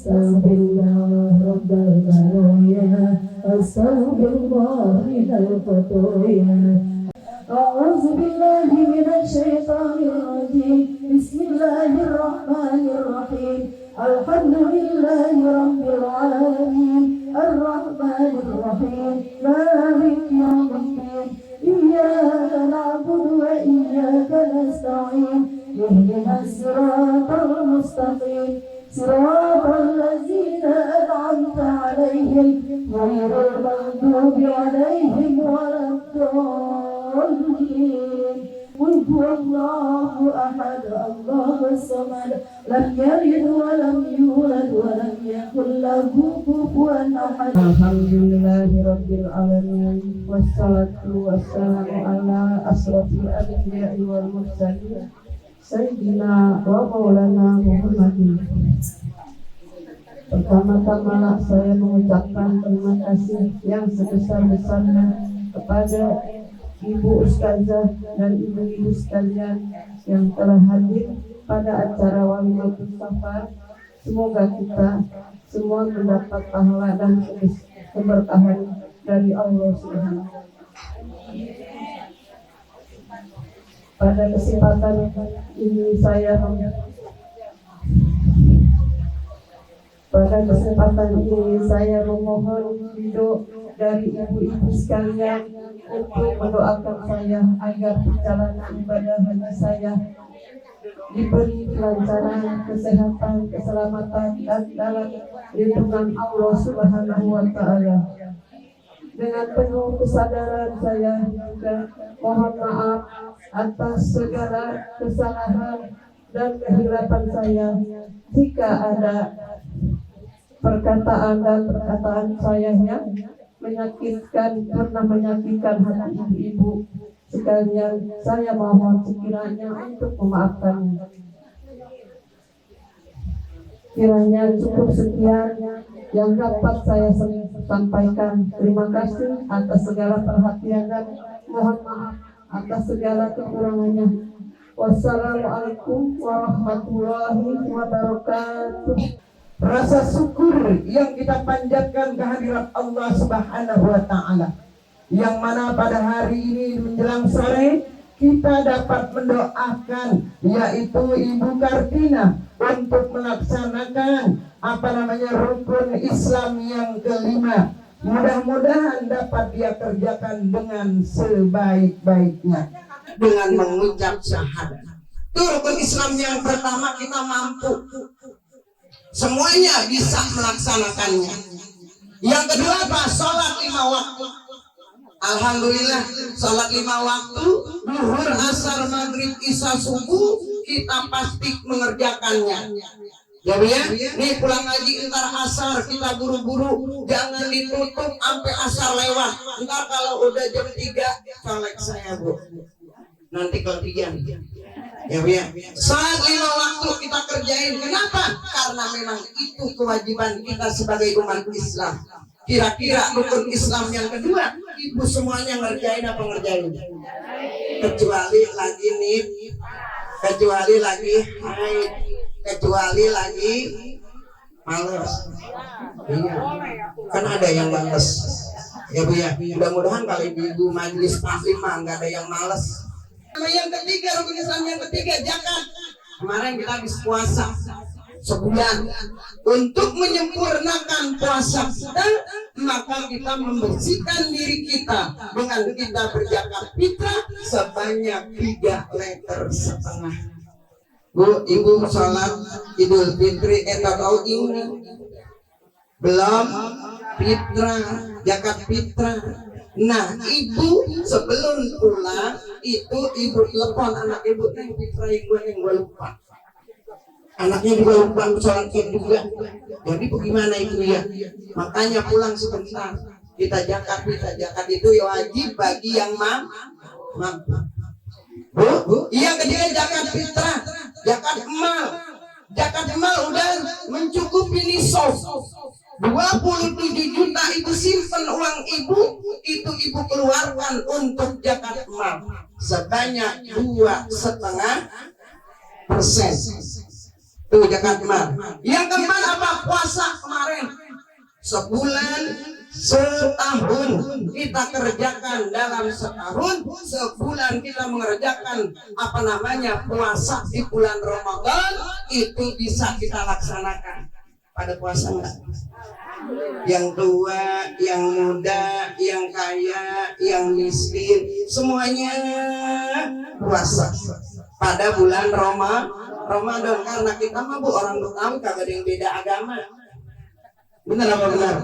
Astaghfirullah Rabbal Baraya, Astaghfirullah minal khotoya. A'udzu billahi minasy syaithanir rajim. Bismillahirrahmanirrahim. Alhamdulillahi rabbil alamin. Arrahmanir rahim. Maliki yaumiddin. Iyyaka na'budu wa iyyaka nasta'in. Ihdinas siratal mustaqim. Siratal ladzina an'amta 'alaihim ghairil maghdubi 'alaihim waladdallin. Qul huwallahu ahad, Allahus samad, lam yalid wa lam yulad wa lam yakul lahu kufuwan ahad. Alhamdulillahirabbil alamin, wassalatu wassalamu ala asrofil anbiya'i wal mursalin, Sayyidina wa maulana Muhammadin. Pertama-tama saya mengucapkan terima kasih yang sebesar-besarnya kepada Ibu Ustazah dan Ibu-Ibu sekalian yang telah hadir pada acara Walimatul Safar. Semoga kita semua mendapat pahala dan keberkahan dari Allah Subhanahu wa Ta'ala. Pada kesempatan ini saya memohon ridho dari ibu-ibu sekalian untuk mendoakan saya agar perjalanan ibadah haji saya diberi kelancaran, kesehatan, keselamatan dan dalam lindungan Allah Subhanahu wa Ta'ala. Dengan penuh kesadaran saya juga mohon maaf atas segala kesalahan dan kehilapan saya. Jika ada perkataan dan perkataan saya yang pernah menyakitkan hati ibu-ibu sekalian, saya mohon sekiranya untuk memaafkannya. Kiranya cukup sekian yang dapat saya sampaikan. Terima kasih atas segala perhatian dan mohon maaf atas segala kekurangannya. Wassalamualaikum warahmatullahi wabarakatuh. Rasa syukur yang kita panjatkan kehadirat Allah Subhanahu wa Ta'ala, yang mana pada hari ini menjelang sore kita dapat mendoakan yaitu Ibu Kartina untuk melaksanakan rukun Islam yang kelima. Mudah-mudahan dapat dia kerjakan dengan sebaik-baiknya dengan mengucap syahadat. Itu rukun Islam yang pertama, kita mampu semuanya bisa melaksanakannya. Yang kedua apa? Sholat 5 waktu. Alhamdulillah, sholat 5 waktu, zuhur, asar, maghrib, isya, subuh, kita pasti mengerjakannya. Ya, nih pulang ngaji entar asar, kita buru-buru, jangan ditutup sampai asar lewat. Entar kalau udah jam 3, colek saya bu, nanti kelebihan. Ya, sholat 5 waktu kita kerjain. Kenapa? Karena memang itu kewajiban kita sebagai umat Islam. Kira-kira rukun Islam yang kedua, ibu semuanya ngerjain apa ngerjain? Kecuali lagi nih, kecuali lagi haid, kecuali lagi males. Iya, kan ada yang males. Ya bu ya, mudah-mudahan kalau ibu majelis taklim nggak ada yang males. Yang ketiga, rukun Islam yang ketiga, zakat. Kemarin kita habis puasa sebulan. Untuk menyempurnakan puasa kita, maka kita membersihkan diri kita dengan kita berzakat fitrah sebanyak 3,5 liter. Bu, ibu sholat Idul Fitri tahu ini belum fitrah, zakat fitrah. Nah, ibu sebelum pulang itu ibu telepon anak ibu, neng fitrahin gue lupa. Anaknya juga lupa sholat juga. Jadi bagaimana itu ya? Makanya pulang sebentar. Kita zakat itu ya wajib bagi yang mampu. Bu, iya ketiga zakat fitrah, zakat emal. Zakat emal udah mencukupi nisab. 27 juta itu simpen uang ibu, itu ibu keluarkan untuk zakat emal sebanyak 2,5%. Tuh zakat mal. Yang keempat apa? Puasa kemarin. Sebulan setahun kita kerjakan, dalam setahun sebulan kita mengerjakan apa namanya puasa di bulan Ramadan, itu bisa kita laksanakan. Pada puasa enggak? Yang tua, yang muda, yang kaya, yang miskin, semuanya puasa pada bulan Ramadan. Karena kita mah orang Betawi kagak ada yang beda agama. Benar apa benar?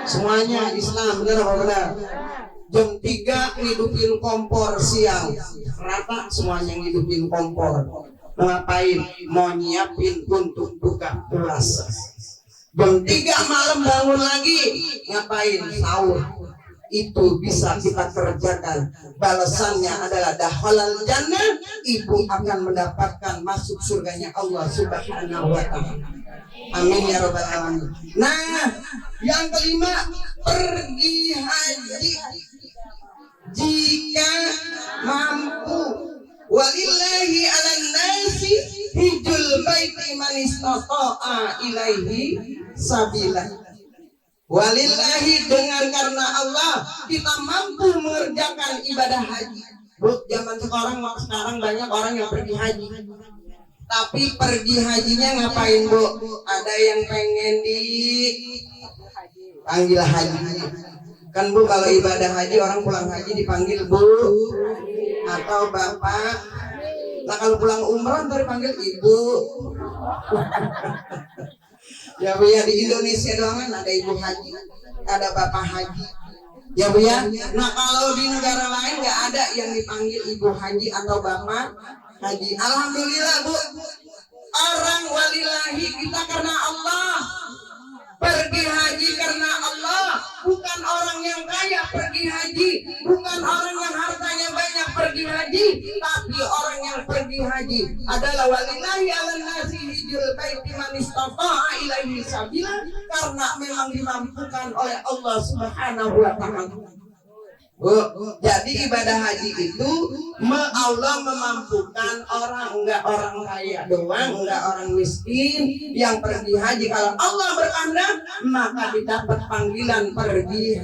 Semuanya Islam, benar apa benar? Jam 3 ngidupin kompor siang, rata semuanya ngidupin kompor. Ngapain? Mau nyiapin untuk buka puasa. Jam 3 malam bangun lagi, ngapain? Sahur. Itu bisa kita kerjakan. Balasannya adalah dakhalal jannah, ibu akan mendapatkan masuk surganya Allah Subhanahu wa ta'ala. Amin ya rabbal alamin. Nah, yang kelima, pergi haji jika mampu. Walillahi 'alan nasi hijjul baiti man istata'a ilaihi sabila. Walillahi, dengan karena Allah kita mampu mengerjakan ibadah haji. Bu, zaman sekarang banyak orang yang pergi haji. Tapi pergi hajinya ngapain, Bu? Ada yang pengen dipanggil haji. Kan Bu, kalau ibadah haji orang pulang haji dipanggil Bu atau Bapak. Nah kalau pulang umrah ntar dipanggil Ibu. Ya Bu ya, di Indonesia doang ada Ibu haji, ada Bapak haji. Ya Bu ya. Nah kalau di negara lain nggak ada yang dipanggil Ibu haji atau Bapak haji. Alhamdulillah Bu, orang walillahi kita karena Allah, pergi haji karena Allah. Bukan orang yang kaya pergi haji, bukan orang yang hartanya banyak pergi haji, tapi orang yang pergi haji adalah walillahi 'alan nasi hijjul baiti man istata'a ilaihi sabila, karena memang dimampukan oleh Allah Subhanahu wa ta'ala. Bu, jadi ibadah haji itu Allah memampukan orang, enggak orang kaya doang, enggak orang miskin yang pergi haji. Kalau Allah berkehendak maka didapat panggilan pergi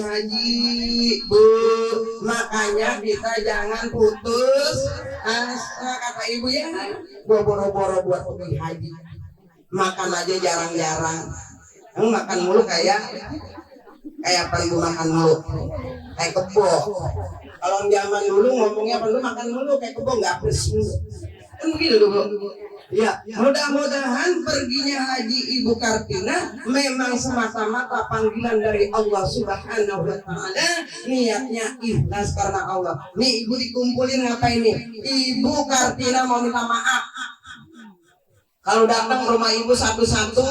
haji, Bu. Makanya kita jangan putus asa, kata Ibu ya. Gua boro-boro buat pergi haji, makan aja jarang-jarang, makan mulu kayak perlu makan mulu kayak kebo. Kalau zaman dulu ngomongnya perlu makan mulu kayak kebo, nggak bersih kan begitu Bu. Ya, mudah-mudahan perginya haji Ibu Kartina memang semata-mata panggilan dari Allah Subhanahu wa ta'ala, niatnya ikhlas karena Allah. Nih Ibu dikumpulin ngapain nih? Ibu Kartina mau minta maaf. Kalau datang rumah Ibu satu-satu,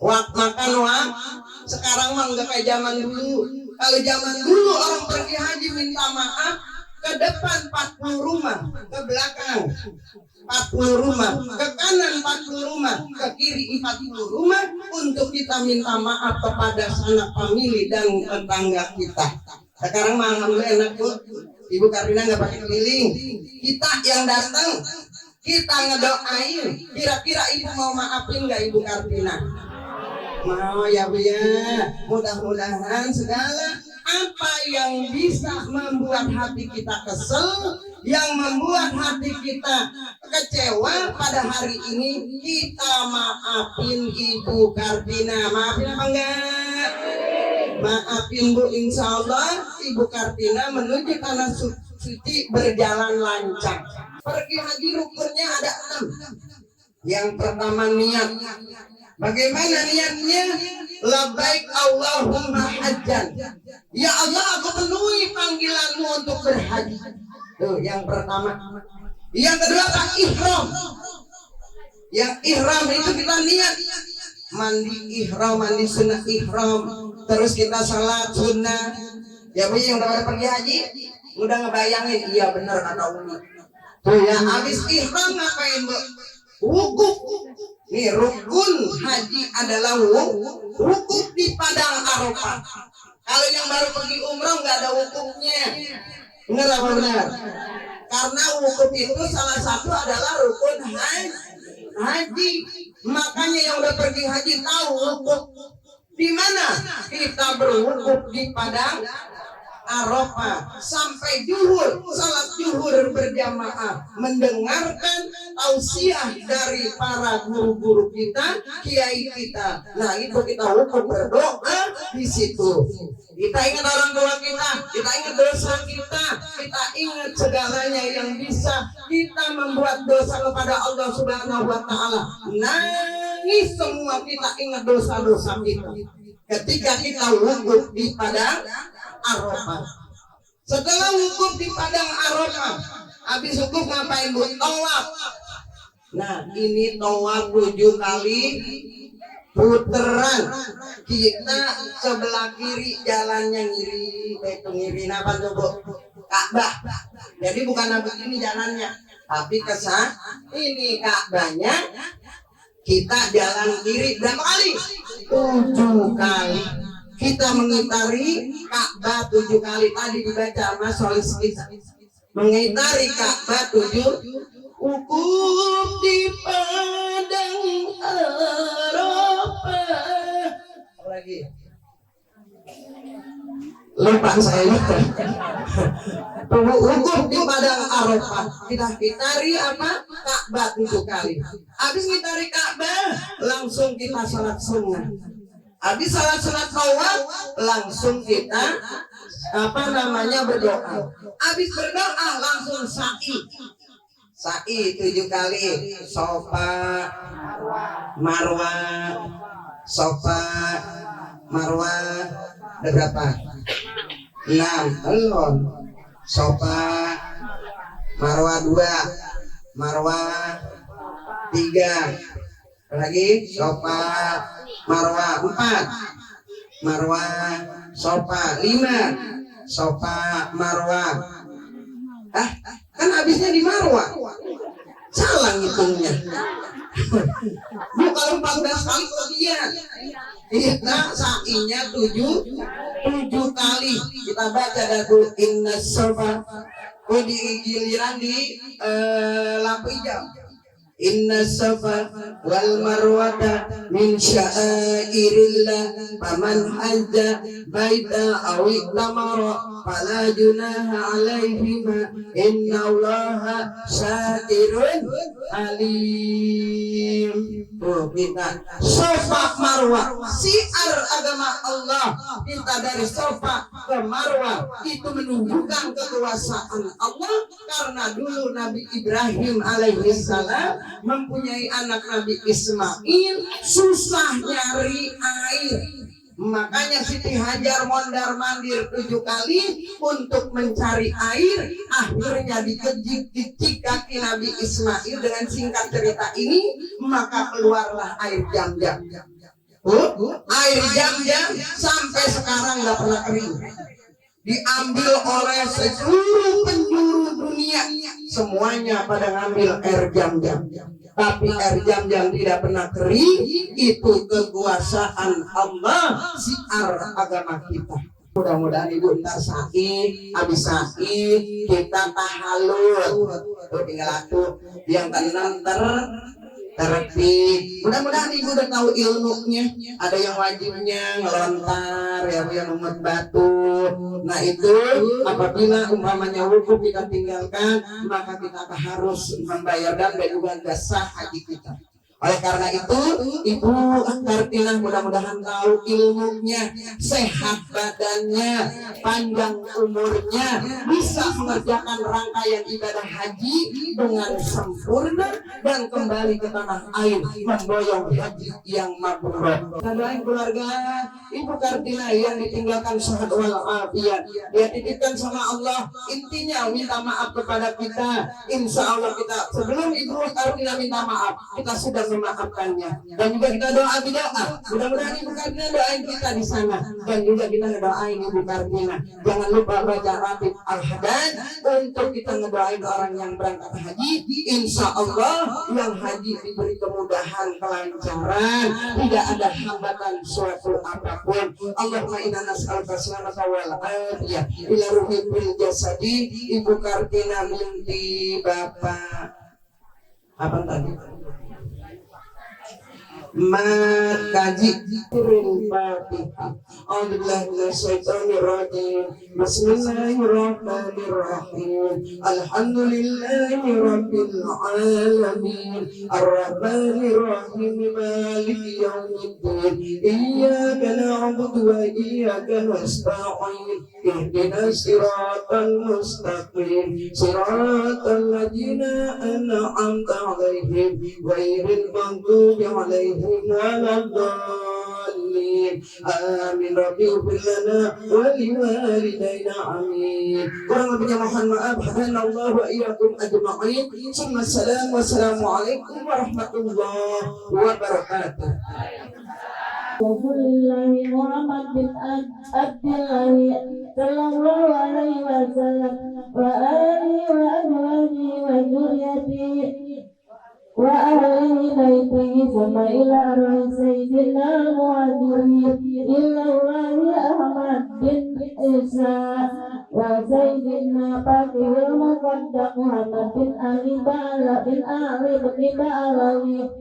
makan sekarang mah nggak kayak zaman dulu. Kalau zaman dulu orang pergi haji minta maaf, ke depan 40 rumah, ke belakang 40 rumah, ke kanan 40 rumah, ke kiri 40 rumah, untuk kita minta maaf kepada sanak famili dan tetangga kita. Sekarang mah alhamdulillah enak Bu, Ibu Kartina nggak pakai keliling, kita yang datang, kita ngedoain. Kira-kira Ibu mau maafin nggak Ibu Kartina? Mau ya Bu ya. Mudah-mudahan segala apa yang bisa membuat hati kita kesel, yang membuat hati kita kecewa pada hari ini, kita maafin Ibu Kartina. Maafin apa enggak? Maafin Bu. Insya Allah Ibu Kartina menuju tanah suci berjalan lancar. Pergi haji rukunnya ada 6. Yang pertama niat. Bagaimana niatnya? Labbaik Allahumma hajjan. Ya Allah, aku penuhi panggilanmu untuk berhaji. Tuh yang pertama. Yang kedua ihram. Yang ihram itu kita niat mandi ihram, mandi sunnah ihram, terus kita salat sunnah. Ya Bu, yang udah pergi haji udah ngebayangin, iya bener kata Umi. Tuh ya, habis ihram ngapain Bu? Wukuf. Nih rukun haji adalah wukuf di padang Arafah. Kalau yang baru pergi umroh nggak ada wukufnya. Benar apa benar? Karena wukuf itu salah satu adalah rukun haji. Makanya yang udah pergi haji tahu wukuf di mana. Kita berwukuf di padang Arafah sampai zuhur, salat zuhur berjamaah, mendengarkan tausiah dari para guru-guru kita, kiai kita. Nah, itu kita wukuf berdoa di situ. Kita ingat orang tua kita ingat dosa kita ingat segalanya yang bisa kita membuat dosa kepada Allah Subhanahu wa taala. Nangis semua kita ingat dosa-dosa kita. Ketika kita wukuf di padang Arafah. Setelah wukuf di padang Arafah, habis wukuf ngapain Bu? Tawaf. Nah, ini tawaf 7 kali puteran. Kita sebelah kiri jalannya ngiri apa tuh Bu? Ka'bah. Jadi bukan begini jalannya, tapi kesana ini Ka'bahnya. Kita jalan kiri berapa kali? 7 kali. Kita mengitari Ka'bah 7 kali. Tadi dibaca Mas Solis kita. Mengitari Ka'bah 7. Wukuf di padang Arafah. Apa lagi? Lupa saya. Wukuf di padang Arafah. Kita ngitari apa? Ka'bah 7 kali. Habis ngitari Ka'bah, langsung kita salat sunnah. Habis salat sunat tawaf, langsung kita berdoa. Habis berdoa langsung sa'i 7 kali. Sofa, Marwah, Sofa, Marwah. Ada berapa? 6. Belum. Sofa, Marwah 2, Marwah 3. Lagi Sofa, Marwah 4, Marwah, Sofa 5, Sofa, Marwah. Kan habisnya di Marwah. Salah ngitungnya. Kalau 14 kali kelebihan. Kita sa'inya 7 kali. Kita baca dari Inna Sofa. Di giliran di lampu hijau. Inna safa wal marwata min sya'airillah faman hajja baita aw itamara fala junaha alaihima innallaha syakirun alim. Kita Safa Marwah, siar agama Allah. Kita dari Safa ke Marwah itu menunjukkan kekuasaan Allah, karena dulu Nabi Ibrahim alaihissalam mempunyai anak Nabi Ismail, susah nyari air. Makanya Siti Hajar mondar-mandir 7 kali untuk mencari air. Akhirnya dikejik-kejik kaki Nabi Ismail. Dengan singkat cerita ini, maka keluarlah air Jam-Jam. Air Jam-Jam sampai sekarang nggak pernah kering. Diambil oleh seluruh penjuru dunia, semuanya pada ngambil air Jam-Jam. Tapi air Jam-Jam tidak pernah kering. Itu kekuasaan Allah, siar agama kita. Mudah-mudahan Ibu ntar sa'i, habis sa'i kita tahallul. Tinggal aku yang keenam tertib. Mudah-mudahan Ibu udah tahu ilmunya. Ada yang wajibnya ngelontar, yang umat batu. Nah itu apabila umpamanya wukuf kita tinggalkan, maka kita harus membayar dan juga nggak sah haji kita. Oleh karena itu, Ibu Kartina mudah-mudahan tahu ilmunya, sehat badannya, panjang umurnya, bisa mengerjakan rangkaian ibadah haji dengan sempurna dan kembali ke tanah air memboyong haji yang mabrur. Doain keluarga Ibu Kartina yang ditinggalkan sehat walafiat, dia titipkan sama Allah. Intinya minta maaf kepada kita. Insya Allah kita sebelum Ibu Kartina minta maaf, kita sudah memaafkannya. Dan juga kita doa. Mudah-mudahan Ibu Kartina doain kita di sana. Dan juga kita doain Ibu Kartina. Jangan lupa baca Ratib Al-Hadan untuk kita ngedoain orang yang berangkat haji. Insya Allah yang haji diberi kemudahan, kelancaran, tidak ada hambatan suatu apapun. Allahumma inna nas'aluka salamata wal afiyah ila ruhi bil jasadi. Ibu Kartina binti Bapak apa tadi? kaji Fatihah. A'udzubillahi minasyaitonir rajim. Bismillahirrahmanirrahim. Alhamdulillahi rabbil alamin. Arrahmanir rahim. Maliki yaumiddin. Iyyaka na'budu wa iyyaka nasta'in. Ihdinas siratal mustaqim. Siratal ladzina an'amta 'alaihim ghairil maghdubi 'alaihim waladdallin. Amin. Rabbi ighfir lana wa liwalidayna amin. Kurang lebihnya mohon maaf. Hadanallahu wa iyyakum ajma'in. Wassalamualaikum warahmatullahi wabarakatuh. Alhamdulillahi Muhammad bin Abdillahi sallallahu alaihi wasallam wa alihi wa azwajihi wa dzurriyyatihi wa ahli baitihi sama ila arwah sayyidina muhajirin illallahi Ahmad bin Isa wa sayyidina Fatihul Muqaddam Muhammad bin Ali Ba'ala bin Ali bin Ba'alawi.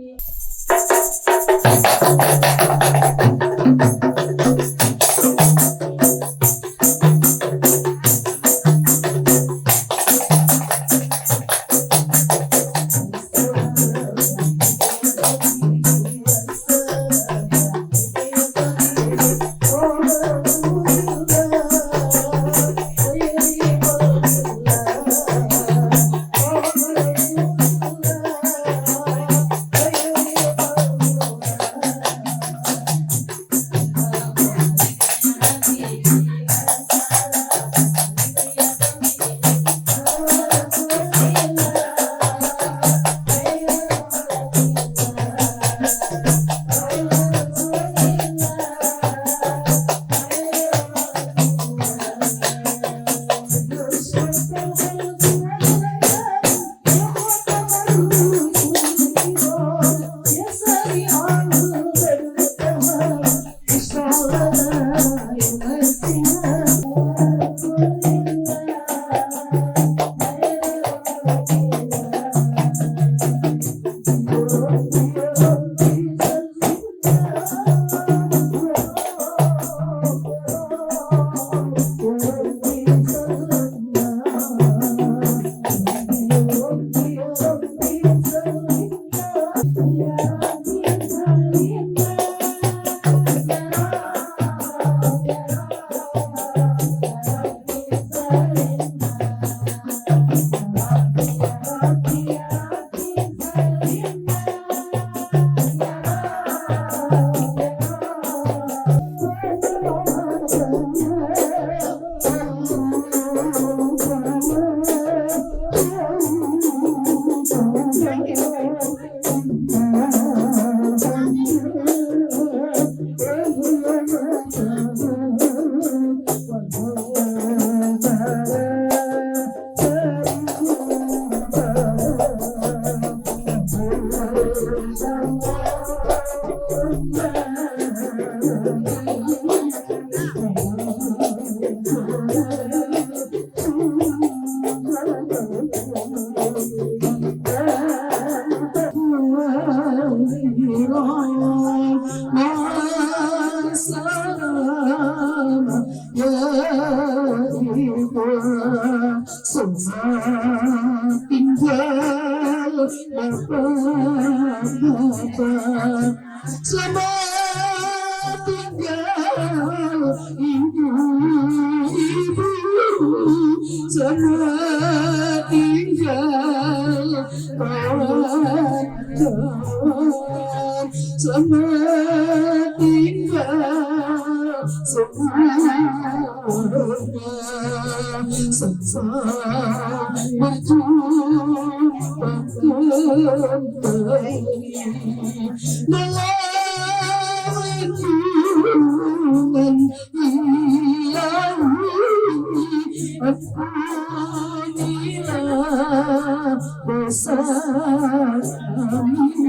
Selamat tinggal ibu-ibu, selamat tinggal kawan-kawan, selamat tinggal semuanya, sampai berjumpa kembali.